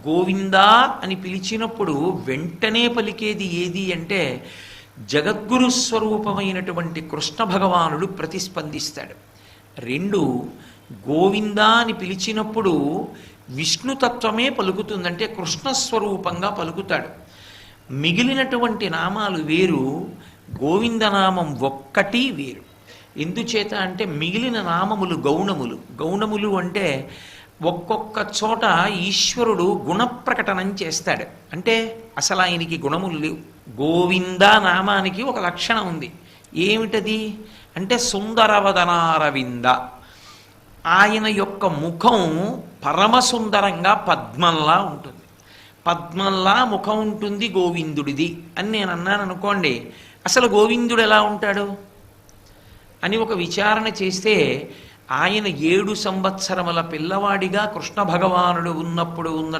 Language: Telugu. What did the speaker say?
గోవిందా అని పిలిచినప్పుడు వెంటనే పలికేది ఏది అంటే జగద్గురు స్వరూపమైనటువంటి కృష్ణ భగవానుడు ప్రతిస్పందిస్తాడు. రెండు, గోవిందా అని పిలిచినప్పుడు విష్ణుతత్వమే పలుకుతుందంటే కృష్ణస్వరూపంగా పలుకుతాడు. మిగిలినటువంటి నామాలు వేరు, గోవిందనామం ఒక్కటి వేరు. ఎందుచేత అంటే మిగిలిన నామములు గౌణములు. గౌణములు అంటే ఒక్కొక్క చోట ఈశ్వరుడు గుణప్రకటనం చేస్తాడు. అంటే అసలు ఆయనకి గుణములు లేవు. గోవింద నామానికి ఒక లక్షణం ఉంది. ఏమిటది అంటే సుందరవదనారవింద. ఆయన యొక్క ముఖం పరమసుందరంగా పద్మంలా ఉంటుంది. పద్మంలా ముఖం ఉంటుంది గోవిందుడిది అని నేను అన్నాను అనుకోండి. అసలు గోవిందుడు ఎలా ఉంటాడు అని ఒక విచారణ చేస్తే ఆయన 7 సంవత్సరముల పిల్లవాడిగా కృష్ణ భగవానుడు ఉన్నప్పుడు ఉన్నటువంటి